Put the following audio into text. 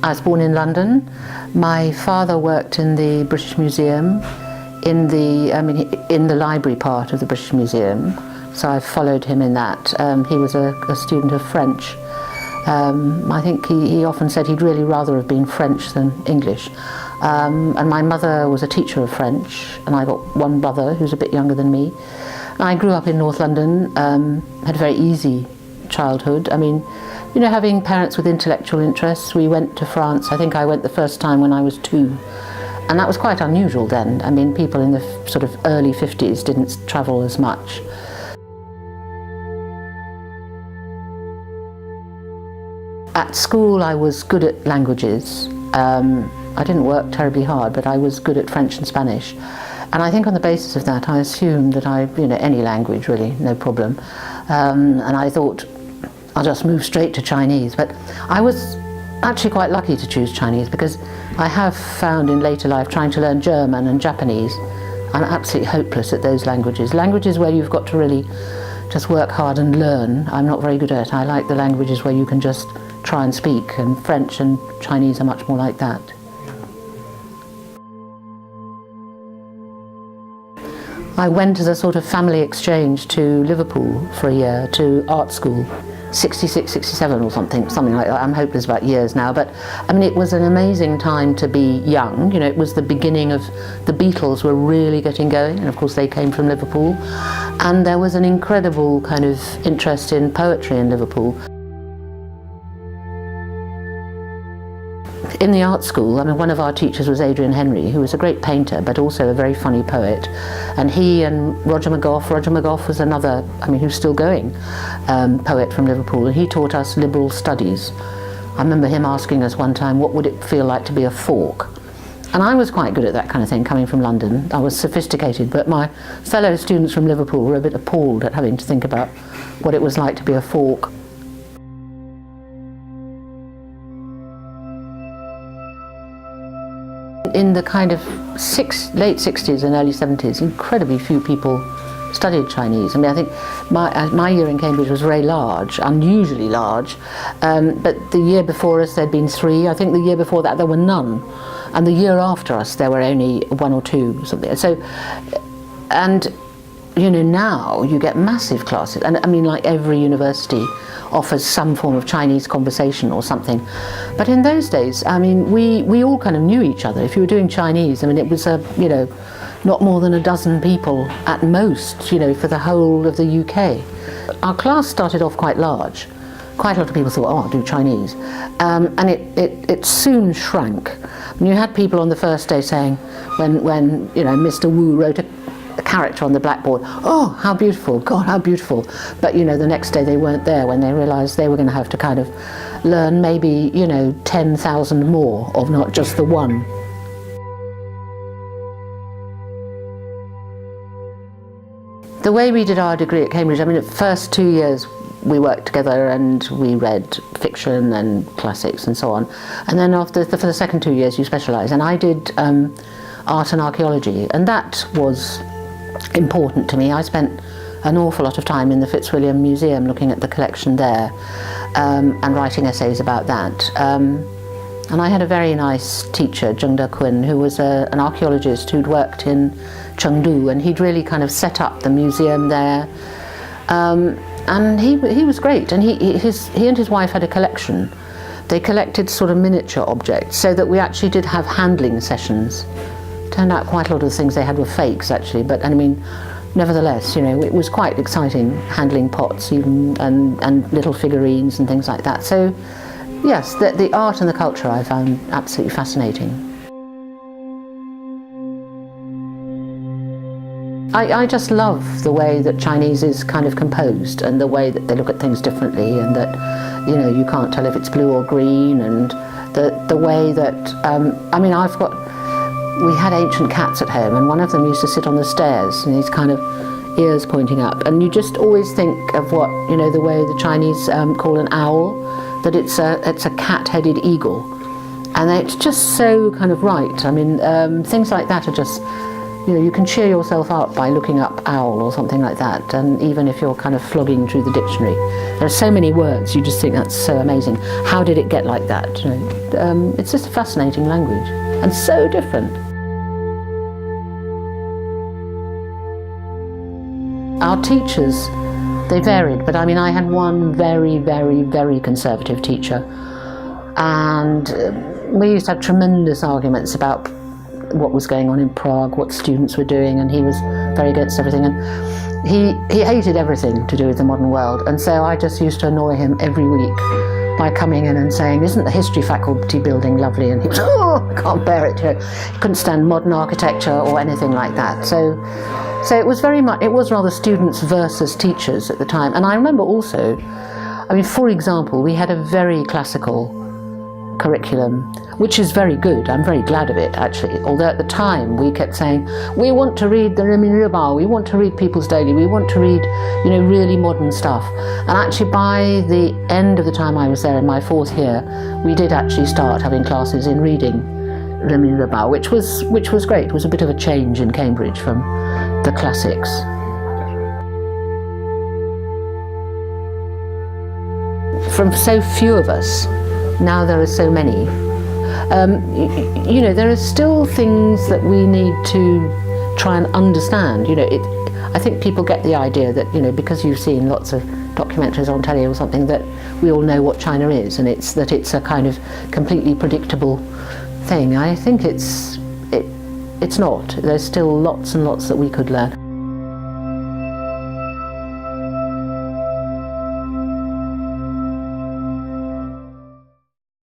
I was born in London. My father worked in the British Museum, in the library part of the British Museum, so I followed him in that. He was a student of French. I think he often said he'd really rather have been French than English. And my mother was a teacher of French, and I got one brother who's a bit younger than me. I grew up in North London, had a very easy childhood. I mean, you know, having parents with intellectual interests, we went to France. I think I went the first time when I was 2. And that was quite unusual then. I mean, people in the sort of early 50s didn't travel as much. At school, I was good at languages. I didn't work terribly hard, but I was good at French and Spanish. And I think on the basis of that, I assumed that any language really, no problem. And I thought, I'll just move straight to Chinese. But I was actually quite lucky to choose Chinese, because I have found in later life, trying to learn German and Japanese, I'm absolutely hopeless at those languages. Languages where you've got to really just work hard and learn, I'm not very good at. I like the languages where you can just try and speak, and French and Chinese are much more like that. I went as a sort of family exchange to Liverpool for a year, to art school, 66, 67 or something like that. I'm hopeless about years now, but I mean, it was an amazing time to be young. You know, it was the beginning of, the Beatles were really getting going, and of course they came from Liverpool, and there was an incredible kind of interest in poetry in Liverpool. In the art school, I mean, one of our teachers was Adrian Henry, who was a great painter, but also a very funny poet. And he and Roger McGough was another, I mean, who's still going, poet from Liverpool, and he taught us liberal studies. I remember him asking us one time, what would it feel like to be a fork? And I was quite good at that kind of thing, coming from London. I was sophisticated, but my fellow students from Liverpool were a bit appalled at having to think about what it was like to be a fork. In the kind of late 60s and early 70s, incredibly few people studied Chinese. I mean, I think my year in Cambridge was very large, unusually large, but the year before us there'd been 3. I think the year before that there were none, and the year after us there were only 1 or 2 or something. So, and you know, now you get massive classes, and I mean, like every university offers some form of Chinese conversation or something. But in those days, I mean, we all kind of knew each other. If you were doing Chinese, I mean, it was you know, not more than a dozen people at most, you know, for the whole of the UK. Our class started off quite large. Quite a lot of people thought, oh, I'll do Chinese. And it soon shrank. I mean, you had people on the first day saying, when you know, Mr. Wu wrote a character on the blackboard, oh, how beautiful, God, how beautiful. But you know, the next day they weren't there when they realised they were going to have to kind of learn maybe, you know, 10,000 more of not just the one. The way we did our degree at Cambridge, I mean, the first 2 years we worked together and we read fiction and classics and so on. And then for the second 2 years you specialise. And I did art and archaeology, and that was important to me. I spent an awful lot of time in the Fitzwilliam Museum looking at the collection there, and writing essays about that. And I had a very nice teacher, Zheng De Kun, who was an archaeologist who'd worked in Chengdu, and he'd really kind of set up the museum there. And he was great, and he and his wife had a collection. They collected sort of miniature objects, so that we actually did have handling sessions. Turned out quite a lot of the things they had were fakes, actually, but I mean, nevertheless, you know, it was quite exciting handling pots even, and little figurines and things like that. So yes, the art and the culture I found absolutely fascinating. I just love the way that Chinese is kind of composed, and the way that they look at things differently, and that, you know, you can't tell if it's blue or green, and the way that, I mean, we had ancient cats at home, and one of them used to sit on the stairs, and his kind of ears pointing up, and you just always think of what, you know, the way the Chinese call an owl, that it's a cat-headed eagle, and it's just so kind of right. I mean, things like that are just you can cheer yourself up by looking up owl or something like that, and even if you're kind of flogging through the dictionary. There are so many words, you just think that's so amazing. How did it get like that? It's just a fascinating language, and so different. Our teachers, they varied, but I had one very, very, very conservative teacher, and we used to have tremendous arguments about what was going on in Prague, what students were doing, and he was very against everything, and he hated everything to do with the modern world, and so I just used to annoy him every week by coming in and saying, "Isn't the history faculty building lovely?" And he was, "Oh, I can't bear it." He couldn't stand modern architecture or anything like that. So it was very much, it was rather students versus teachers at the time. And I remember also, for example, we had a very classical curriculum, which is very good. I'm very glad of it, actually. Although at the time we kept saying, we want to read the Remin, we want to read People's Daily, we want to read, really modern stuff. And actually by the end of the time I was there in my 4th year, we did actually start having classes in reading Remin, which was great. It was a bit of a change in Cambridge from the classics. From so few of us, now there are so many. There are still things that we need to try and understand. I think people get the idea that, because you've seen lots of documentaries on telly or something, that we all know what China is, and it's a kind of completely predictable thing. I think it's not. There's still lots and lots that we could learn.